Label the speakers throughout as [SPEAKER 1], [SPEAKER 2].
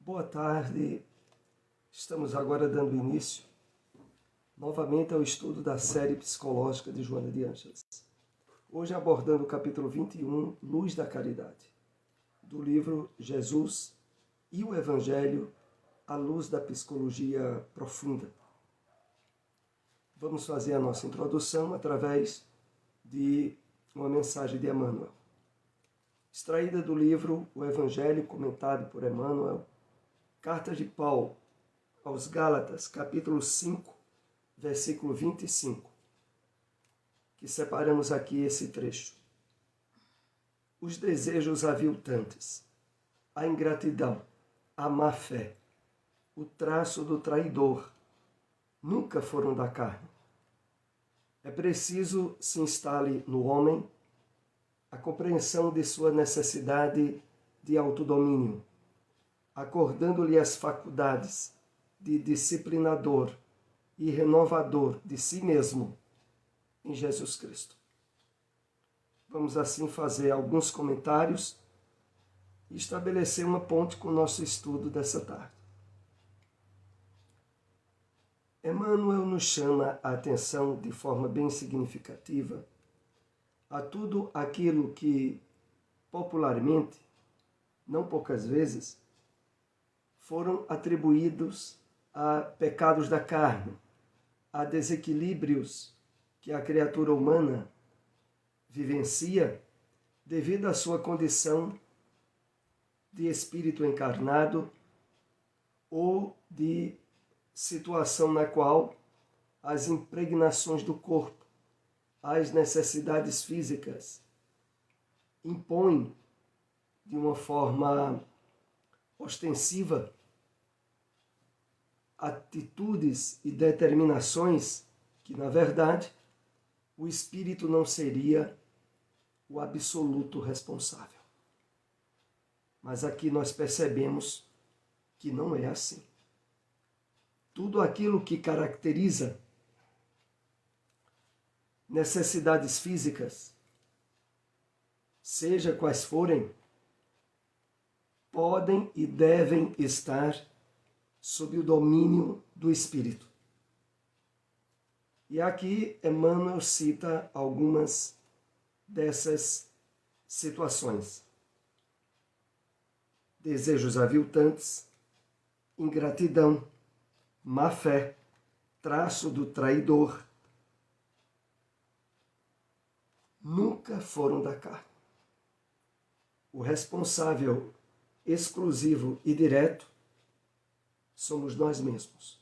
[SPEAKER 1] Boa tarde, estamos agora dando início novamente ao estudo da série psicológica de Joana de Ângeles. Hoje abordando o capítulo 21, Luz da Caridade, do livro Jesus e o Evangelho à luz da psicologia profunda. Vamos fazer a nossa introdução através de uma mensagem de Emmanuel, extraída do livro O Evangelho comentado por Emmanuel, Carta de Paulo aos Gálatas, capítulo 5, versículo 25, que separamos aqui esse trecho. Os desejos aviltantes, a ingratidão, a má fé, o traço do traidor, nunca foram da carne. É preciso se instale no homem a compreensão de sua necessidade de autodomínio, acordando-lhe as faculdades de disciplinador e renovador de si mesmo em Jesus Cristo. Vamos assim fazer alguns comentários e estabelecer uma ponte com o nosso estudo dessa tarde. Emmanuel nos chama a atenção de forma bem significativa a tudo aquilo que, popularmente, não poucas vezes, foram atribuídos a pecados da carne, a desequilíbrios que a criatura humana vivencia devido à sua condição de espírito encarnado ou de situação na qual as impregnações do corpo, as necessidades físicas, impõem de uma forma ostensiva atitudes e determinações que, na verdade, o espírito não seria o absoluto responsável. Mas aqui nós percebemos que não é assim. Tudo aquilo que caracteriza necessidades físicas, seja quais forem, podem e devem estar sob o domínio do Espírito. E aqui Emmanuel cita algumas dessas situações. Desejos aviltantes, ingratidão, má fé, traço do traidor, nunca foram da carne. O responsável exclusivo e direto somos nós mesmos.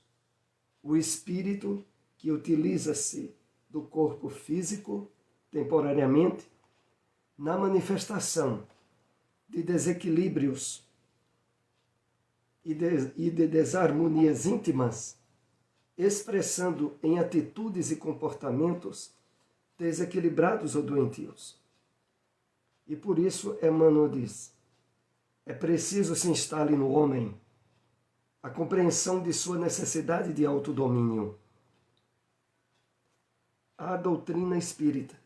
[SPEAKER 1] O espírito que utiliza-se do corpo físico temporariamente na manifestação de desequilíbrios e de desarmonias íntimas, expressando em atitudes e comportamentos desequilibrados ou doentios. E por isso Emmanuel diz: é preciso se instale no homem a compreensão de sua necessidade de autodomínio. A doutrina espírita,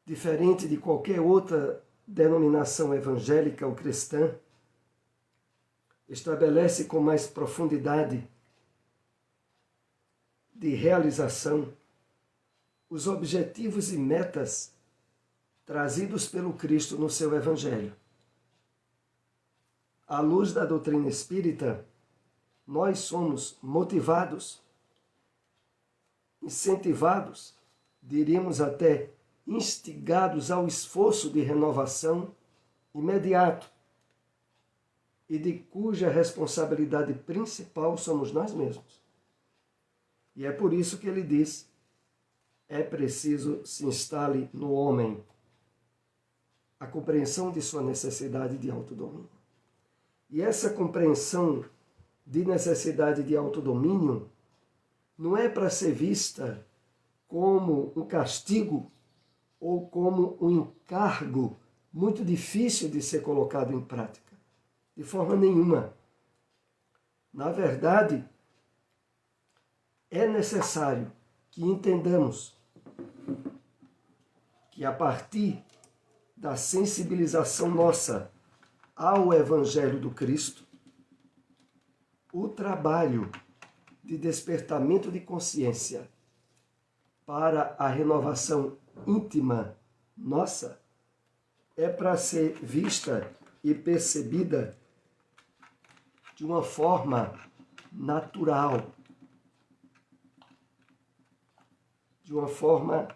[SPEAKER 1] diferente de qualquer outra denominação evangélica ou cristã, estabelece com mais profundidade de realização os objetivos e metas trazidos pelo Cristo no seu Evangelho. À luz da doutrina espírita, nós somos motivados, incentivados, diríamos até instigados ao esforço de renovação imediato e de cuja responsabilidade principal somos nós mesmos. E é por isso que ele diz: é preciso se instale no homem a compreensão de sua necessidade de autodomínio. E essa compreensão de necessidade de autodomínio não é para ser vista como um castigo ou como um encargo muito difícil de ser colocado em prática. De forma nenhuma. Na verdade, é necessário que entendamos que a partir da sensibilização nossa ao Evangelho do Cristo, o trabalho de despertamento de consciência para a renovação íntima nossa é para ser vista e percebida de uma forma natural, de uma forma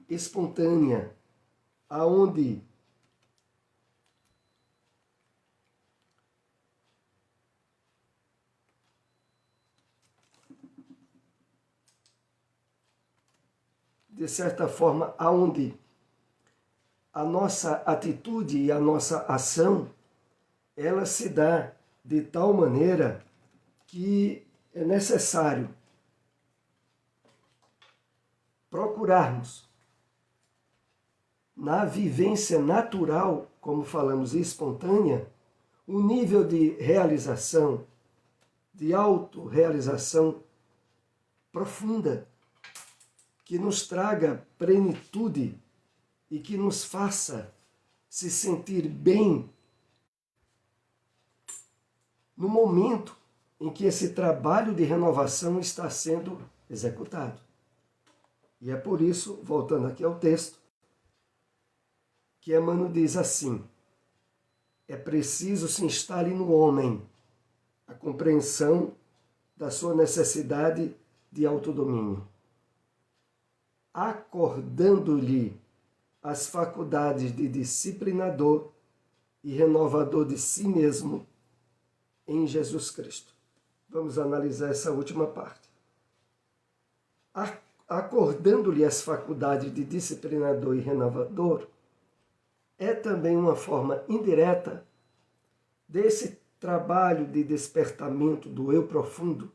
[SPEAKER 1] espontânea, aonde de certa forma, aonde a nossa atitude e a nossa ação, ela se dá de tal maneira que é necessário procurarmos na vivência natural, como falamos, espontânea, um nível de realização, de autorrealização profunda, que nos traga plenitude e que nos faça se sentir bem no momento em que esse trabalho de renovação está sendo executado. E é por isso, voltando aqui ao texto, que Emmanuel diz assim: é preciso se instale no homem a compreensão da sua necessidade de autodomínio, acordando-lhe as faculdades de disciplinador e renovador de si mesmo em Jesus Cristo. Vamos analisar essa última parte. Acordando-lhe as faculdades de disciplinador e renovador é também uma forma indireta desse trabalho de despertamento do eu profundo,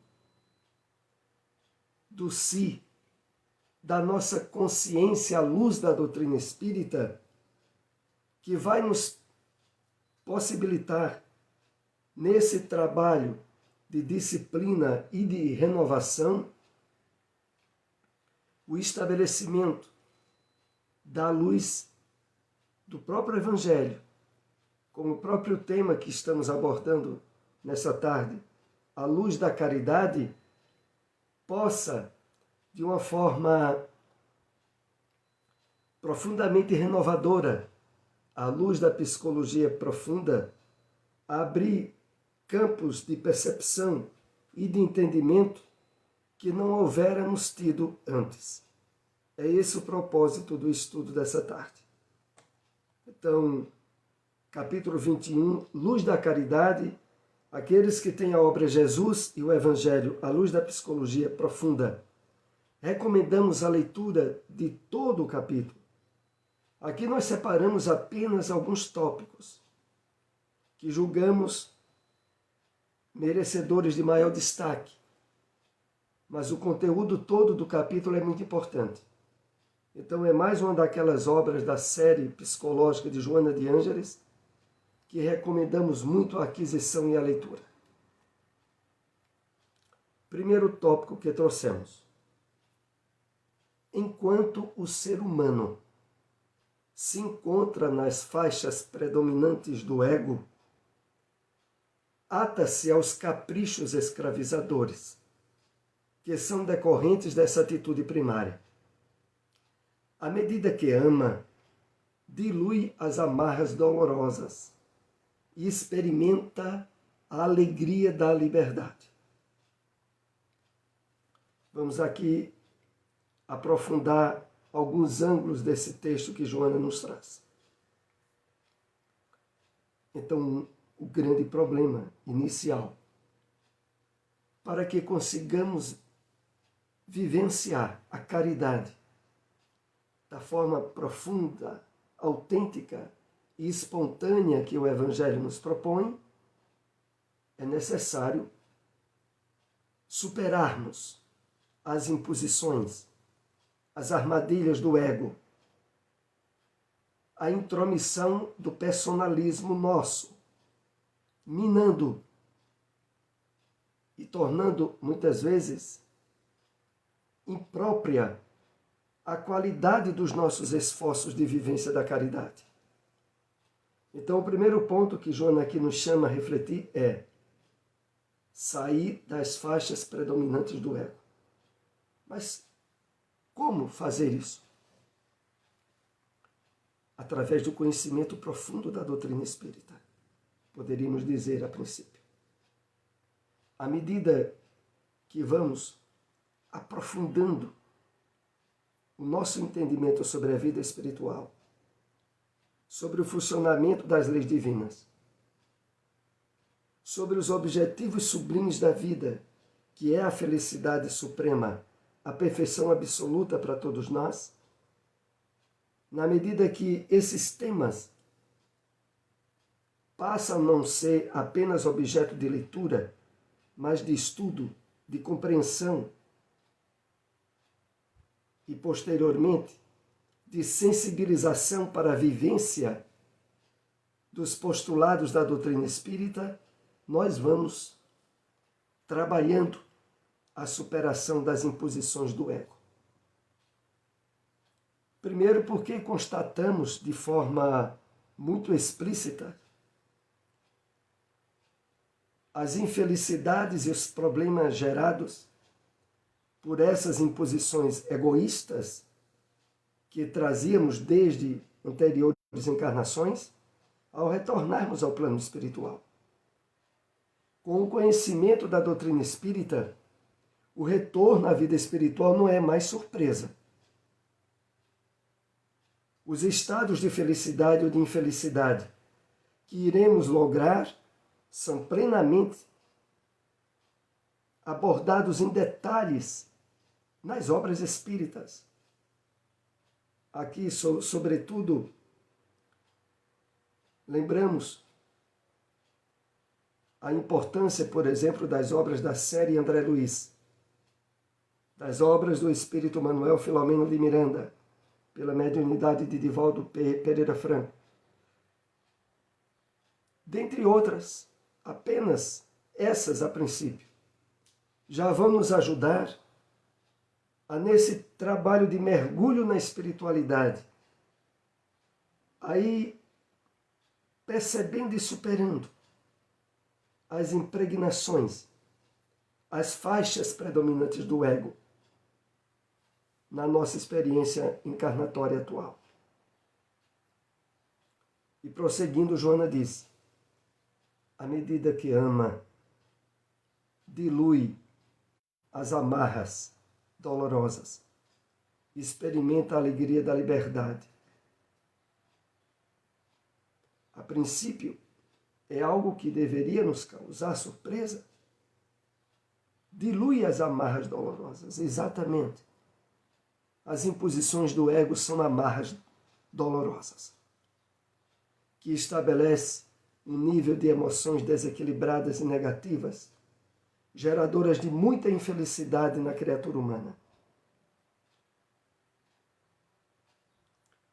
[SPEAKER 1] do si, da nossa consciência à luz da doutrina espírita, que vai nos possibilitar, nesse trabalho de disciplina e de renovação, o estabelecimento da luz do próprio Evangelho, como o próprio tema que estamos abordando nessa tarde, a luz da caridade, possa, de uma forma profundamente renovadora, à luz da psicologia profunda, abrir campos de percepção e de entendimento que não houvéramos tido antes. É esse o propósito do estudo dessa tarde. Então, capítulo 21, Luz da Caridade, aqueles que têm a obra Jesus e o Evangelho à luz da psicologia profunda. Recomendamos a leitura de todo o capítulo. Aqui nós separamos apenas alguns tópicos que julgamos merecedores de maior destaque, mas o conteúdo todo do capítulo é muito importante. Então é mais uma daquelas obras da série psicológica de Joana de Ângeles que recomendamos muito a aquisição e a leitura. Primeiro tópico que trouxemos. Enquanto o ser humano se encontra nas faixas predominantes do ego, ata-se aos caprichos escravizadores, que são decorrentes dessa atitude primária. À medida que ama, dilui as amarras dolorosas e experimenta a alegria da liberdade. Vamos aqui aprofundar alguns ângulos desse texto que Joana nos traz. Então, o grande problema inicial, para que consigamos vivenciar a caridade da forma profunda, autêntica e espontânea que o Evangelho nos propõe, é necessário superarmos as imposições, as armadilhas do ego, a intromissão do personalismo nosso, minando e tornando, muitas vezes, imprópria a qualidade dos nossos esforços de vivência da caridade. Então, o primeiro ponto que Joana aqui nos chama a refletir é sair das faixas predominantes do ego. Mas como fazer isso? Através do conhecimento profundo da doutrina espírita, poderíamos dizer a princípio. À medida que vamos aprofundando o nosso entendimento sobre a vida espiritual, sobre o funcionamento das leis divinas, sobre os objetivos sublimes da vida, que é a felicidade suprema, a perfeição absoluta para todos nós, na medida que esses temas passam a não ser apenas objeto de leitura, mas de estudo, de compreensão e, posteriormente, de sensibilização para a vivência dos postulados da doutrina espírita, nós vamos trabalhando a superação das imposições do ego. Primeiro, porque constatamos de forma muito explícita as infelicidades e os problemas gerados por essas imposições egoístas que trazíamos desde anteriores encarnações ao retornarmos ao plano espiritual. Com o conhecimento da doutrina espírita, o retorno à vida espiritual não é mais surpresa. Os estados de felicidade ou de infelicidade que iremos lograr são plenamente abordados em detalhes nas obras espíritas. Aqui, sobretudo, lembramos a importância, por exemplo, das obras da série André Luiz, das obras do Espírito Manuel Filomeno de Miranda, pela mediunidade de Divaldo Pereira Franco. Dentre outras, apenas essas a princípio, já vão nos ajudar a, nesse trabalho de mergulho na espiritualidade, aí percebendo e superando as impregnações, as faixas predominantes do ego na nossa experiência encarnatória atual. E prosseguindo, Joana diz: à medida que ama, dilui as amarras dolorosas, experimenta a alegria da liberdade. A princípio, é algo que deveria nos causar surpresa. Dilui as amarras dolorosas, exatamente. As imposições do ego são amarras dolorosas, que estabelece um nível de emoções desequilibradas e negativas, geradoras de muita infelicidade na criatura humana.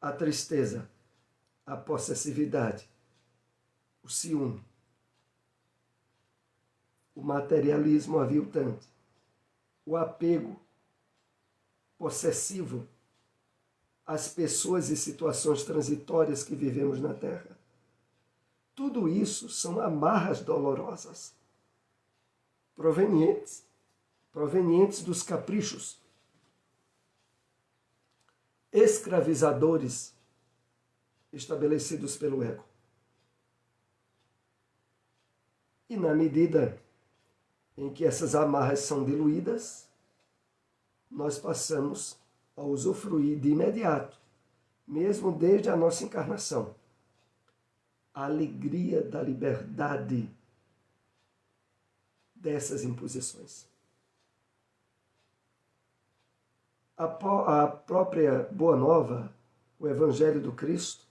[SPEAKER 1] A tristeza, a possessividade, o ciúme, o materialismo aviltante, o apego possessivo às pessoas e situações transitórias que vivemos na Terra. Tudo isso são amarras dolorosas, provenientes dos caprichos escravizadores estabelecidos pelo ego. E na medida em que essas amarras são diluídas, nós passamos a usufruir de imediato, mesmo desde a nossa encarnação, a alegria da liberdade dessas imposições. A própria Boa Nova, o Evangelho do Cristo,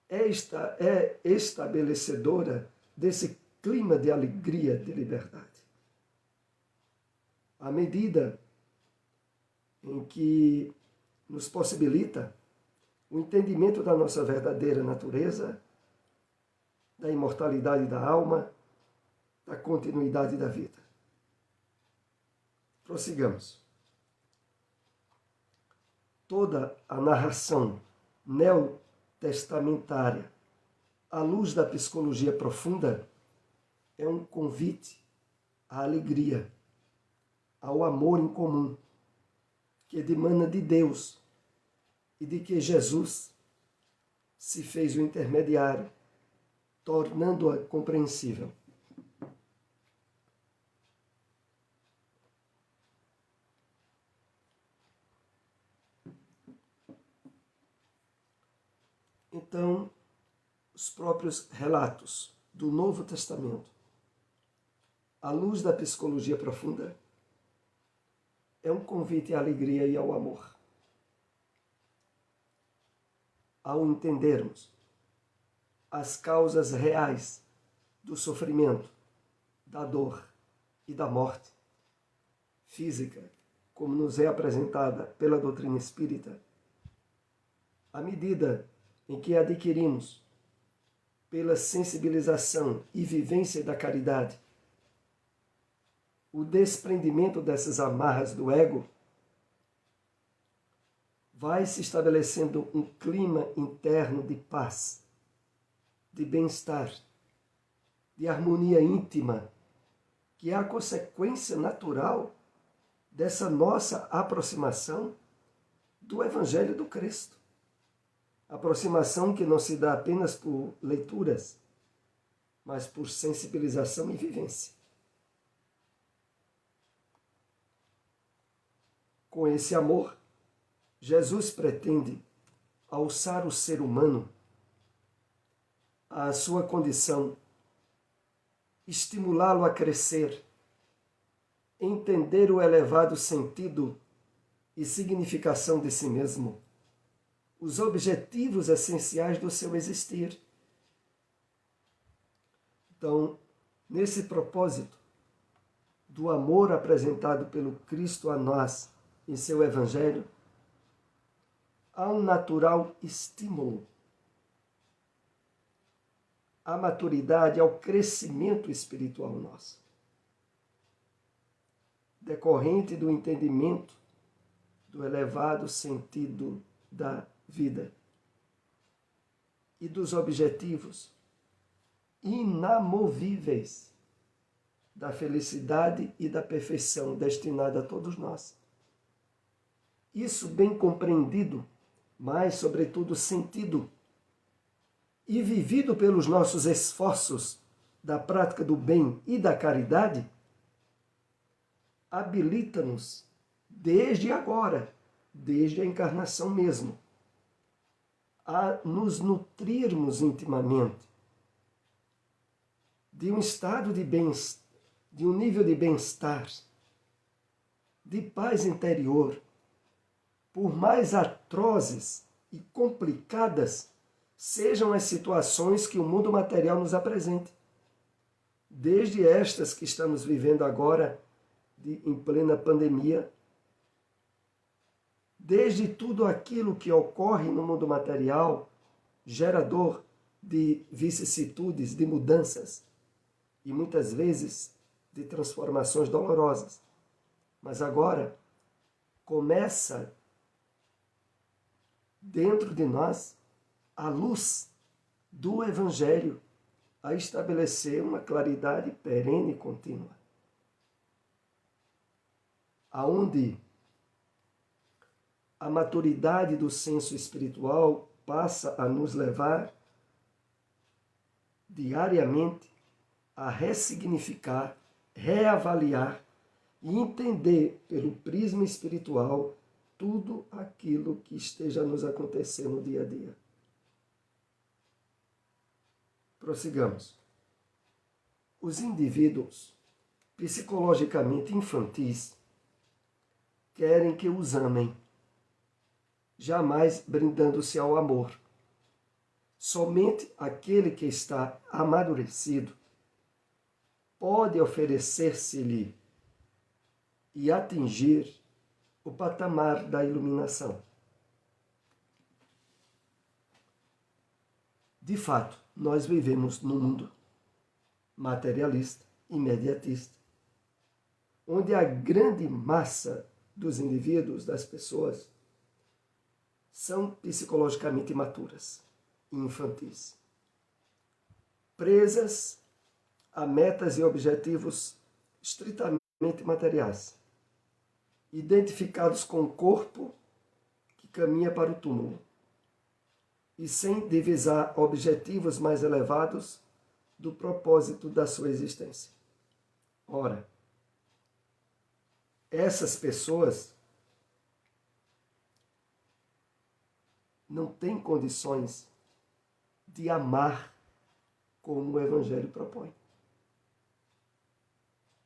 [SPEAKER 1] é estabelecedora desse clima de alegria, de liberdade. À medida em que nos possibilita o entendimento da nossa verdadeira natureza, da imortalidade da alma, da continuidade da vida. Prossigamos. Toda a narração neotestamentária, à luz da psicologia profunda, é um convite à alegria, ao amor em comum, que emana de Deus e de que Jesus se fez o intermediário, tornando-a compreensível. Então, os próprios relatos do Novo Testamento, à luz da psicologia profunda, é um convite à alegria e ao amor. Ao entendermos as causas reais do sofrimento, da dor e da morte física, como nos é apresentada pela doutrina espírita, à medida em que adquirimos, pela sensibilização e vivência da caridade, o desprendimento dessas amarras do ego, vai se estabelecendo um clima interno de paz, de bem-estar, de harmonia íntima, que é a consequência natural dessa nossa aproximação do Evangelho do Cristo. Aproximação que não se dá apenas por leituras, mas por sensibilização e vivência. Com esse amor, Jesus pretende alçar o ser humano à sua condição, estimulá-lo a crescer, entender o elevado sentido e significação de si mesmo, os objetivos essenciais do seu existir. Então, nesse propósito do amor apresentado pelo Cristo a nós em seu Evangelho, há um natural estímulo à maturidade, ao crescimento espiritual nosso, decorrente do entendimento do elevado sentido da vida e dos objetivos inamovíveis da felicidade e da perfeição destinada a todos nós. Isso bem compreendido, mas, sobretudo, sentido e vivido pelos nossos esforços da prática do bem e da caridade, habilita-nos desde agora, desde a encarnação mesmo, a nos nutrirmos intimamente de um estado de bem-estar, de um nível de bem-estar, de paz interior, por mais atrozes e complicadas sejam as situações que o mundo material nos apresente. Desde estas que estamos vivendo agora, em plena pandemia, desde tudo aquilo que ocorre no mundo material, gerador de vicissitudes, de mudanças e muitas vezes de transformações dolorosas. Mas agora começa dentro de nós a luz do Evangelho a estabelecer uma claridade perene e contínua, aonde a maturidade do senso espiritual passa a nos levar diariamente a ressignificar, reavaliar e entender pelo prisma espiritual tudo aquilo que esteja nos acontecendo no dia a dia. Prossigamos. Os indivíduos psicologicamente infantis querem que os amem, jamais brindando-se ao amor. Somente aquele que está amadurecido pode oferecer-se-lhe e atingir o patamar da iluminação. De fato, nós vivemos num mundo materialista, imediatista, onde a grande massa dos indivíduos, das pessoas, são psicologicamente imaturas e infantis, presas a metas e objetivos estritamente materiais, identificados com o corpo que caminha para o túmulo, e sem divisar objetivos mais elevados do propósito da sua existência. Ora, essas pessoas não têm condições de amar como o Evangelho propõe.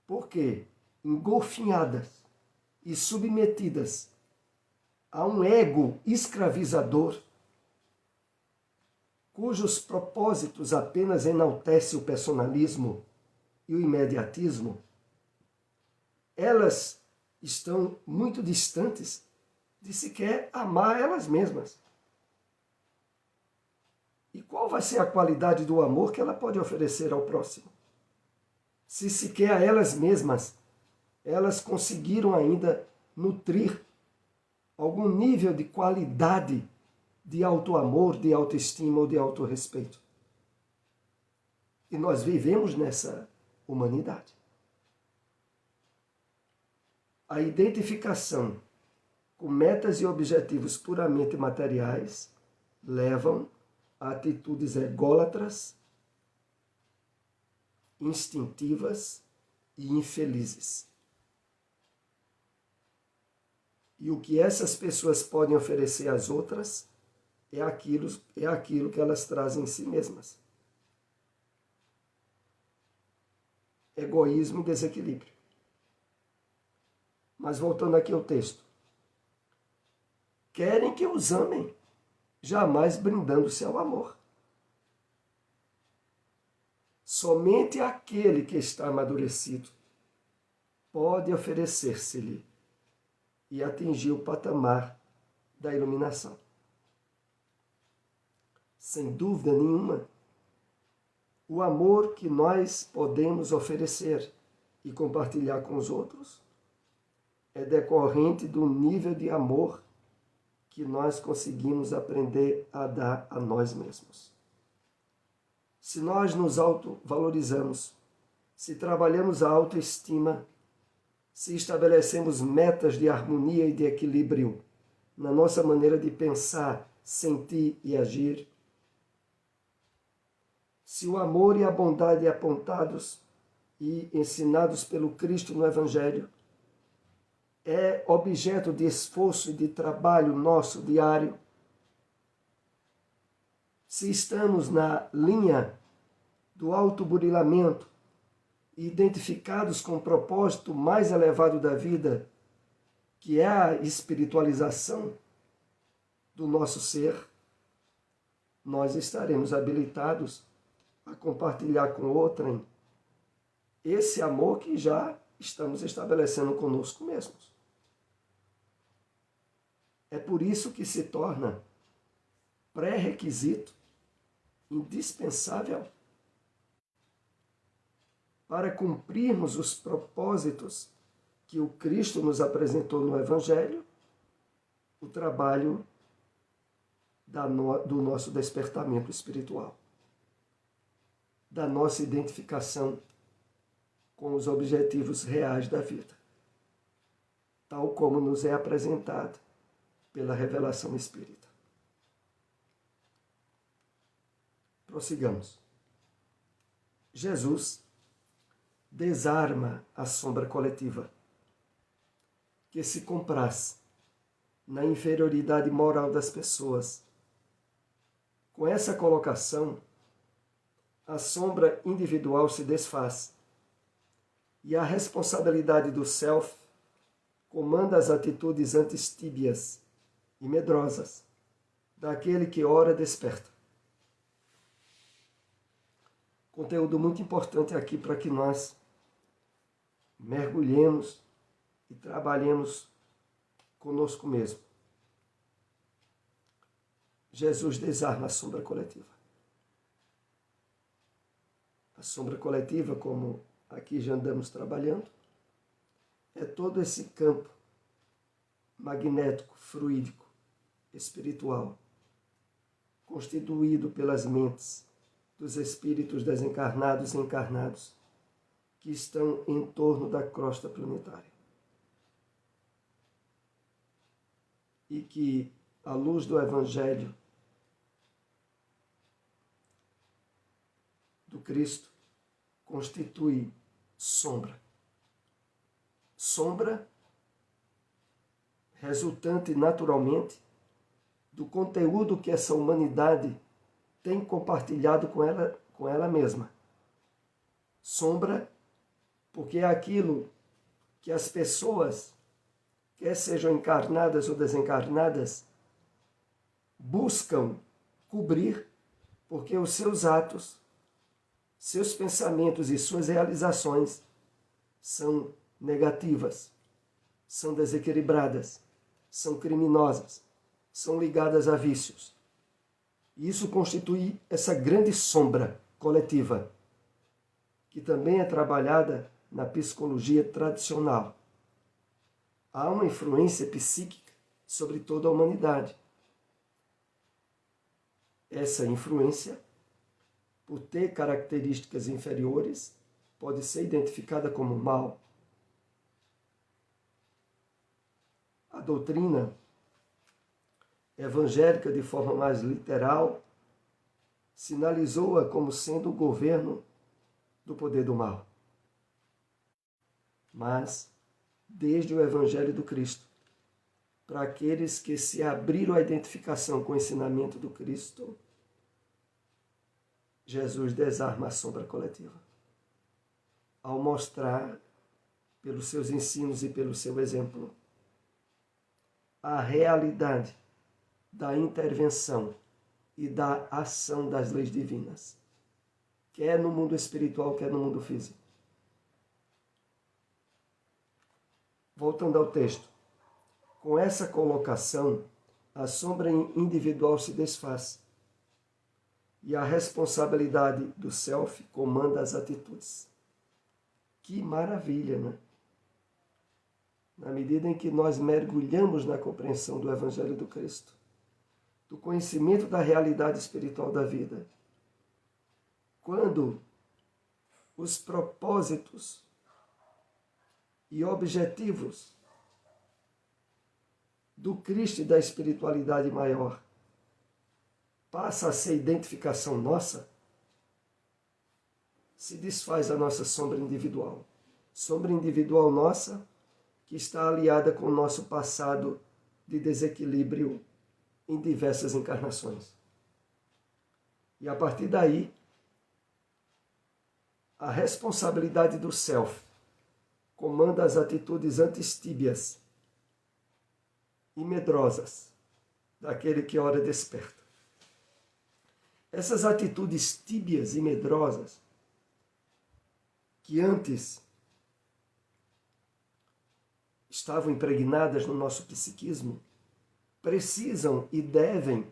[SPEAKER 1] Porque, engolfinhadas e submetidas a um ego escravizador, cujos propósitos apenas enaltecem o personalismo e o imediatismo, elas estão muito distantes de sequer amar elas mesmas. E qual vai ser a qualidade do amor que ela pode oferecer ao próximo? Se sequer a elas mesmas, elas conseguiram ainda nutrir algum nível de qualidade de auto-amor, de autoestima ou de autorrespeito. E nós vivemos nessa humanidade. A identificação com metas e objetivos puramente materiais levam a atitudes ególatras, instintivas e infelizes. E o que essas pessoas podem oferecer às outras é aquilo que elas trazem em si mesmas. Egoísmo e desequilíbrio. Mas voltando aqui ao texto. Querem que os amem, jamais brindando-se ao amor. Somente aquele que está amadurecido pode oferecer-se-lhe e atingir o patamar da iluminação. Sem dúvida nenhuma, o amor que nós podemos oferecer e compartilhar com os outros é decorrente do nível de amor que nós conseguimos aprender a dar a nós mesmos. Se nós nos autovalorizamos, se trabalhamos a autoestima, se estabelecemos metas de harmonia e de equilíbrio na nossa maneira de pensar, sentir e agir, se o amor e a bondade apontados e ensinados pelo Cristo no Evangelho é objeto de esforço e de trabalho nosso diário, se estamos na linha do autoburilamento e identificados com o propósito mais elevado da vida, que é a espiritualização do nosso ser, nós estaremos habilitados a compartilhar com outrem esse amor que já estamos estabelecendo conosco mesmos. É por isso que se torna pré-requisito, indispensável, para cumprirmos os propósitos que o Cristo nos apresentou no Evangelho, o trabalho do nosso despertamento espiritual, da nossa identificação com os objetivos reais da vida, tal como nos é apresentado pela revelação espírita. Prossigamos. Jesus desarma a sombra coletiva, que se compraz na inferioridade moral das pessoas. Com essa colocação, a sombra individual se desfaz e a responsabilidade do self comanda as atitudes antistíbias e medrosas daquele que ora desperta. Conteúdo muito importante aqui para que nós mergulhemos e trabalhemos conosco mesmo. Jesus desarma a sombra coletiva. A sombra coletiva, como aqui já andamos trabalhando, é todo esse campo magnético, fluídico, espiritual, constituído pelas mentes dos espíritos desencarnados e encarnados que estão em torno da crosta planetária. E que, à luz do Evangelho do Cristo, constitui sombra. Sombra resultante naturalmente do conteúdo que essa humanidade tem compartilhado com ela mesma. Sombra porque é aquilo que as pessoas, quer sejam encarnadas ou desencarnadas, buscam cobrir, porque os seus atos, seus pensamentos e suas realizações são negativas, são desequilibradas, são criminosas, são ligadas a vícios. E isso constitui essa grande sombra coletiva, que também é trabalhada na psicologia tradicional. Há uma influência psíquica sobre toda a humanidade. Essa influência, por ter características inferiores, pode ser identificada como mal. A doutrina evangélica, de forma mais literal, sinalizou-a como sendo o governo do poder do mal. Mas, desde o Evangelho do Cristo, para aqueles que se abriram à identificação com o ensinamento do Cristo, Jesus desarma a sombra coletiva, ao mostrar, pelos seus ensinos e pelo seu exemplo, a realidade da intervenção e da ação das leis divinas, quer no mundo espiritual, quer no mundo físico. Voltando ao texto, com essa colocação, a sombra individual se desfaz e a responsabilidade do self comanda as atitudes. Que maravilha, né? Na medida em que nós mergulhamos na compreensão do Evangelho do Cristo, do conhecimento da realidade espiritual da vida, quando os propósitos e objetivos do Cristo e da espiritualidade maior passa a ser identificação nossa, se desfaz a nossa sombra individual. Sombra individual nossa que está aliada com o nosso passado de desequilíbrio em diversas encarnações. E a partir daí, a responsabilidade do self comanda as atitudes antistíbias e medrosas daquele que ora desperta. Essas atitudes tíbias e medrosas, que antes estavam impregnadas no nosso psiquismo, precisam e devem,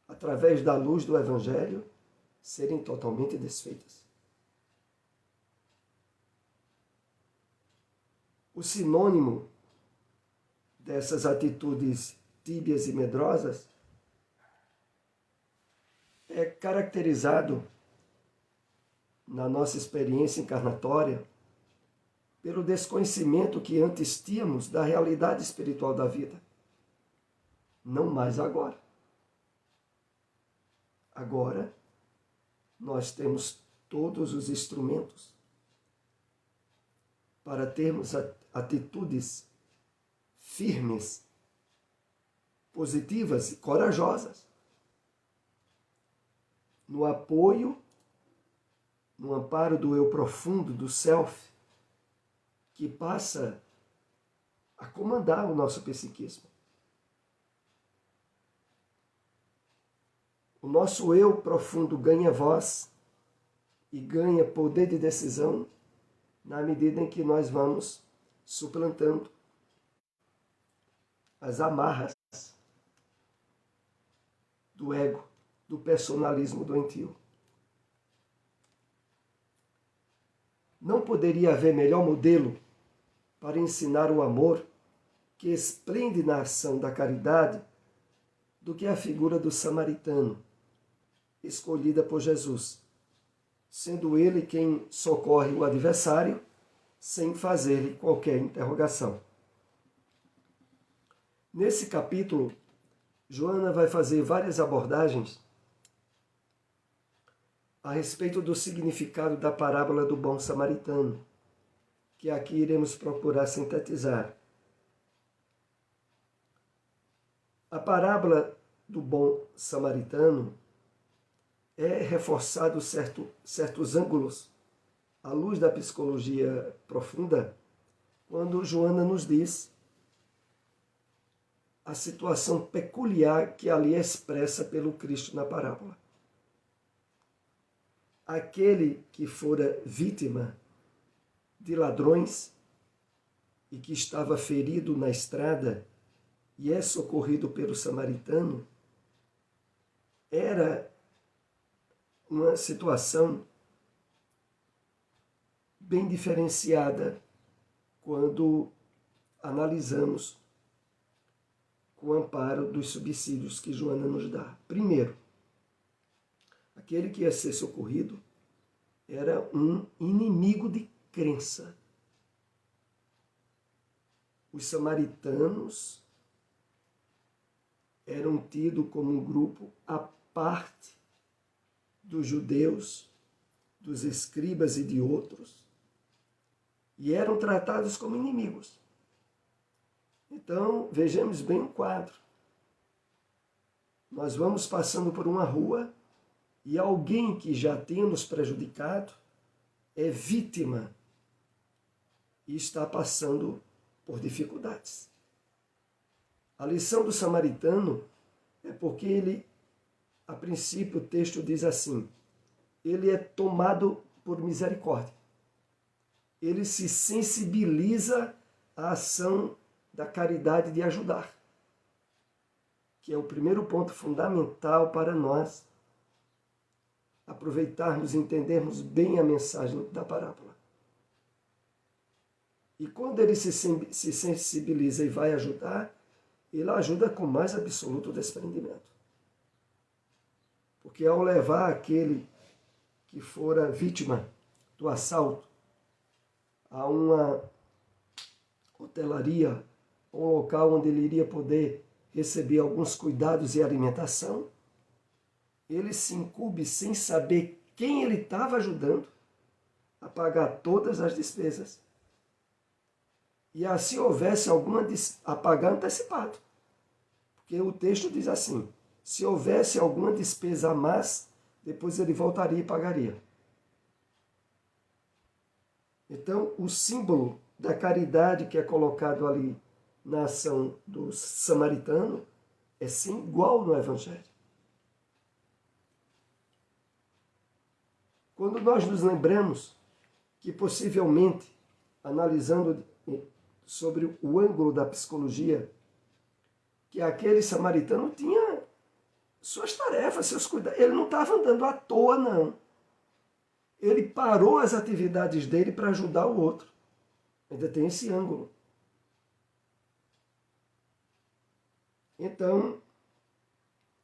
[SPEAKER 1] através da luz do Evangelho, serem totalmente desfeitas. O sinônimo dessas atitudes tíbias e medrosas é caracterizado na nossa experiência encarnatória pelo desconhecimento que antes tínhamos da realidade espiritual da vida. Não mais agora. Agora, nós temos todos os instrumentos para termos atitudes firmes, positivas e corajosas no apoio, no amparo do eu profundo, do self, que passa a comandar o nosso psiquismo. O nosso eu profundo ganha voz e ganha poder de decisão na medida em que nós vamos suplantando as amarras do ego, do personalismo doentio. Não poderia haver melhor modelo para ensinar o amor que esplende na ação da caridade do que a figura do samaritano, escolhida por Jesus, sendo ele quem socorre o adversário sem fazer-lhe qualquer interrogação. Nesse capítulo, Joana vai fazer várias abordagens a respeito do significado da parábola do bom samaritano, que aqui iremos procurar sintetizar. A parábola do bom samaritano é reforçado certos ângulos à luz da psicologia profunda, quando Joana nos diz a situação peculiar que ali é expressa pelo Cristo na parábola. Aquele que fora vítima de ladrões e que estava ferido na estrada e é socorrido pelo samaritano, era uma situação bem diferenciada quando analisamos com o amparo dos subsídios que Joana nos dá. Primeiro, aquele que ia ser socorrido era um inimigo de crença. Os samaritanos eram tidos como um grupo à parte dos judeus, dos escribas e de outros, e eram tratados como inimigos. Então, vejamos bem o quadro. Nós vamos passando por uma rua e alguém que já tinha nos prejudicado é vítima e está passando por dificuldades. A lição do samaritano é porque ele, a princípio, o texto diz assim: ele é tomado por misericórdia. Ele se sensibiliza à ação da caridade de ajudar, que é o primeiro ponto fundamental para nós aproveitarmos e entendermos bem a mensagem da parábola. E quando ele se sensibiliza e vai ajudar, ele ajuda com mais absoluto desprendimento. Porque ao levar aquele que fora vítima do assalto a uma hotelaria, um local onde ele iria poder receber alguns cuidados e alimentação, ele se incumbe, sem saber quem ele estava ajudando, a pagar todas as despesas. E assim houvesse a pagar antecipado. Porque o texto diz assim: se houvesse alguma despesa a mais, depois ele voltaria e pagaria. Então, o símbolo da caridade que é colocado ali na ação do samaritano é sem igual no Evangelho. Quando nós nos lembramos que possivelmente, analisando sobre o ângulo da psicologia, que aquele samaritano tinha suas tarefas, seus cuidados. Ele não estava andando à toa, não. Ele parou as atividades dele para ajudar o outro. Ainda tem esse ângulo. Então,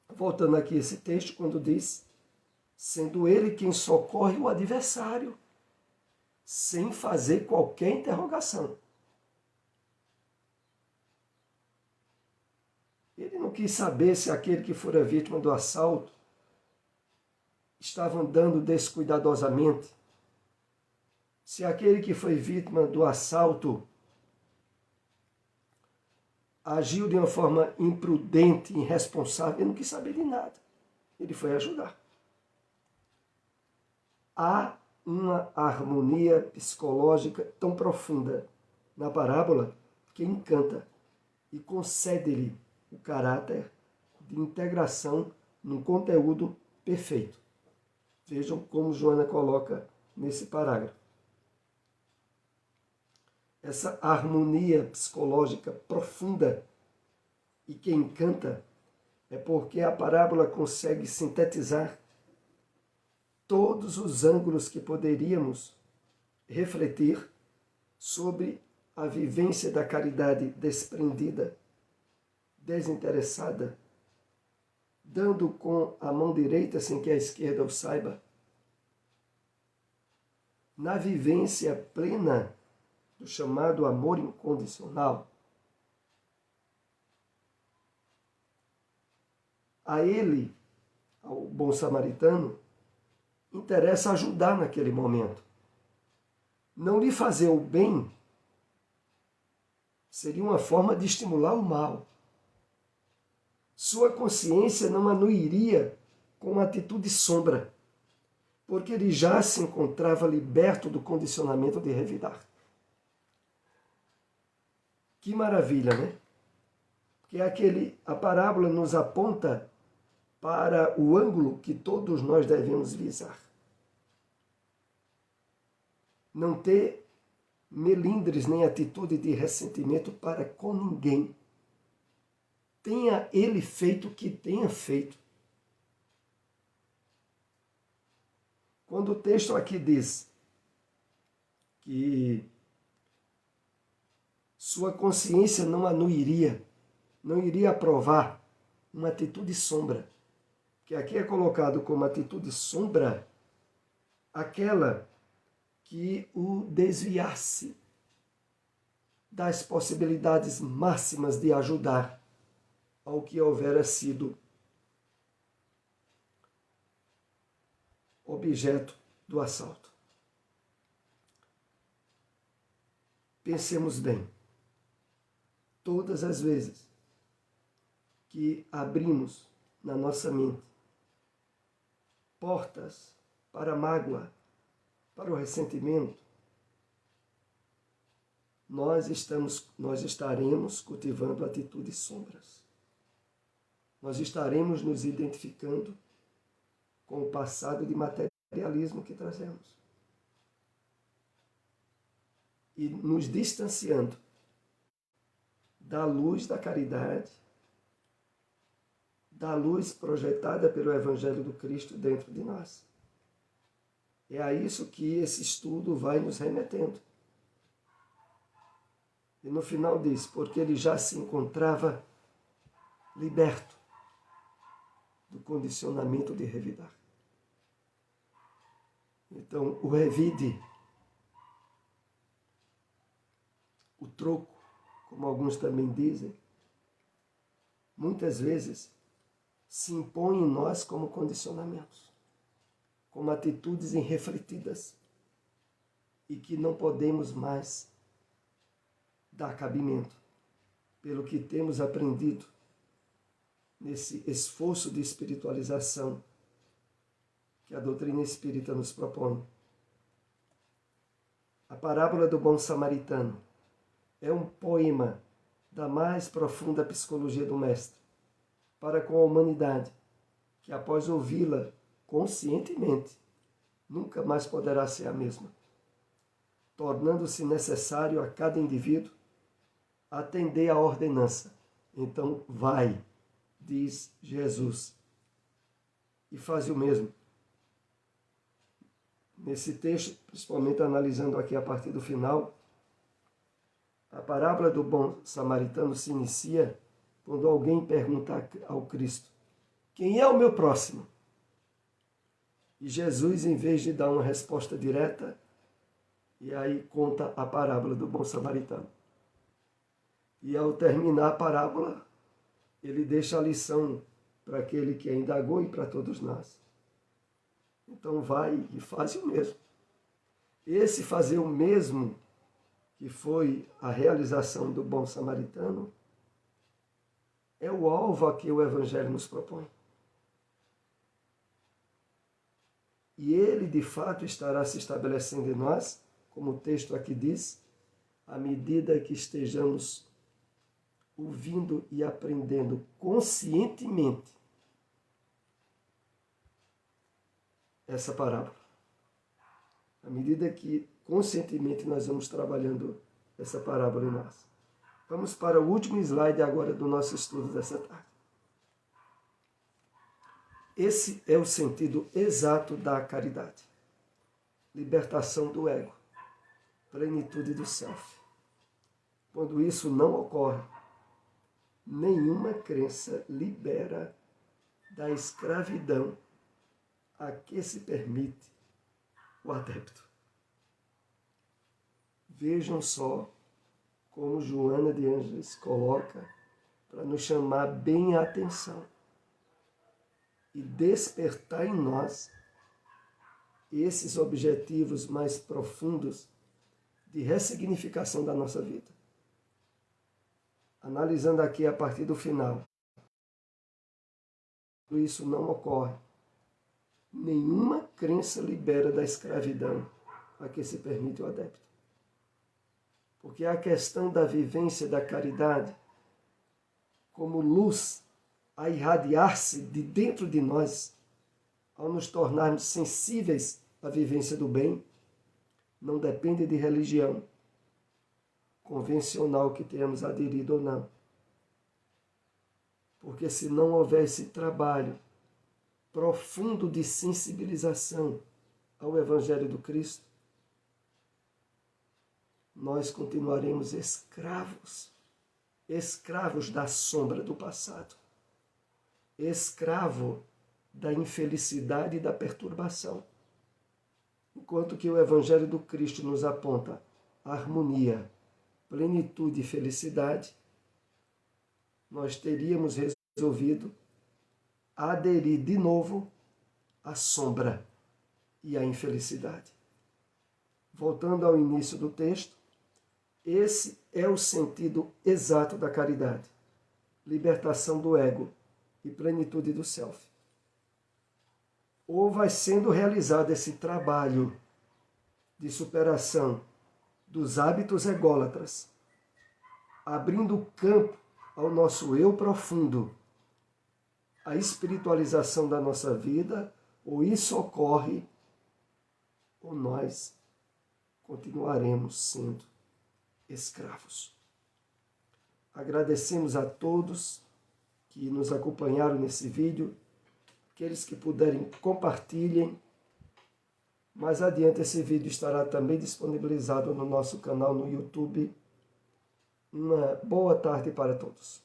[SPEAKER 1] voltando aqui a esse texto, quando diz: sendo ele quem socorre o adversário, sem fazer qualquer interrogação. Ele não quis saber se aquele que fora vítima do assalto estava andando descuidadosamente, se aquele que foi vítima do assalto agiu de uma forma imprudente, irresponsável. Ele não quis saber de nada. Ele foi ajudar. Há uma harmonia psicológica tão profunda na parábola que encanta e concede-lhe o caráter de integração num conteúdo perfeito. Vejam como Joana coloca nesse parágrafo. Essa harmonia psicológica profunda e que encanta é porque a parábola consegue sintetizar todos os ângulos que poderíamos refletir sobre a vivência da caridade desprendida, desinteressada dando com a mão direita sem que a esquerda o saiba, na vivência plena do chamado amor incondicional, a ele, ao bom samaritano, interessa ajudar naquele momento. Não lhe fazer o bem seria uma forma de estimular o mal. Sua consciência não anuiria com uma atitude sombra, porque ele já se encontrava liberto do condicionamento de revidar. Que maravilha, né? Porque a parábola nos aponta para o ângulo que todos nós devemos visar. Não ter melindres nem atitude de ressentimento para com ninguém. Tenha ele feito o que tenha feito. Quando o texto aqui diz que sua consciência não anuiria, não iria aprovar uma atitude sombra, que aqui é colocado como atitude sombra aquela que o desviasse das possibilidades máximas de ajudar ao que houvera sido objeto do assalto. Pensemos bem. Todas as vezes que abrimos na nossa mente portas para a mágoa, para o ressentimento, nós estaremos cultivando atitudes sombras. Nós estaremos nos identificando com o passado de materialismo que trazemos. E nos distanciando da luz da caridade, da luz projetada pelo Evangelho do Cristo dentro de nós. É a isso que esse estudo vai nos remetendo. E no final diz, porque ele já se encontrava liberto do condicionamento de revidar. Então, o revide, o troco, como alguns também dizem, muitas vezes se impõe em nós como condicionamentos, como atitudes irrefletidas e que não podemos mais dar cabimento pelo que temos aprendido nesse esforço de espiritualização que a doutrina espírita nos propõe. A parábola do bom samaritano é um poema da mais profunda psicologia do Mestre para com a humanidade, que após ouvi-la conscientemente, nunca mais poderá ser a mesma, tornando-se necessário a cada indivíduo atender à ordenança. Então, vai, diz Jesus, e faz o mesmo. Nesse texto, principalmente analisando aqui a partir do final, a parábola do bom samaritano se inicia quando alguém pergunta ao Cristo: quem é o meu próximo? E Jesus, em vez de dar uma resposta direta, e aí conta a parábola do bom samaritano. E ao terminar a parábola, ele deixa a lição para aquele que a indagou e para todos nós. Então vai e faz o mesmo. Esse fazer o mesmo, que foi a realização do bom samaritano, é o alvo a que o Evangelho nos propõe. E ele, de fato, estará se estabelecendo em nós, como o texto aqui diz, à medida que estejamos ouvindo e aprendendo conscientemente essa parábola. À medida que conscientemente nós vamos trabalhando essa parábola em nós. Vamos para o último slide agora do nosso estudo dessa tarde. Esse é o sentido exato da caridade. Libertação do ego, plenitude do self. Quando isso não ocorre, nenhuma crença libera da escravidão a que se permite o adepto. Vejam só como Joana de Ângeles coloca para nos chamar bem a atenção e despertar em nós esses objetivos mais profundos de ressignificação da nossa vida. Analisando aqui a partir do final, isso não ocorre. Nenhuma crença libera da escravidão a que se permite o adepto. Porque a questão da vivência da caridade, como luz a irradiar-se de dentro de nós, ao nos tornarmos sensíveis à vivência do bem, não depende de religião convencional que tenhamos aderido ou não. Porque se não houver esse trabalho profundo de sensibilização ao Evangelho do Cristo, nós continuaremos escravos da sombra do passado, escravo da infelicidade e da perturbação. Enquanto que o Evangelho do Cristo nos aponta harmonia, plenitude e felicidade, nós teríamos resolvido aderir de novo à sombra e à infelicidade. Voltando ao início do texto, esse é o sentido exato da caridade: libertação do ego e plenitude do self. Ou vai sendo realizado esse trabalho de superação dos hábitos ególatras, abrindo campo ao nosso eu profundo, a espiritualização da nossa vida, ou isso ocorre, ou nós continuaremos sendo escravos. Agradecemos a todos que nos acompanharam nesse vídeo, aqueles que puderem, compartilhem. Mais adiante esse vídeo estará também disponibilizado no nosso canal no YouTube. Uma boa tarde para todos.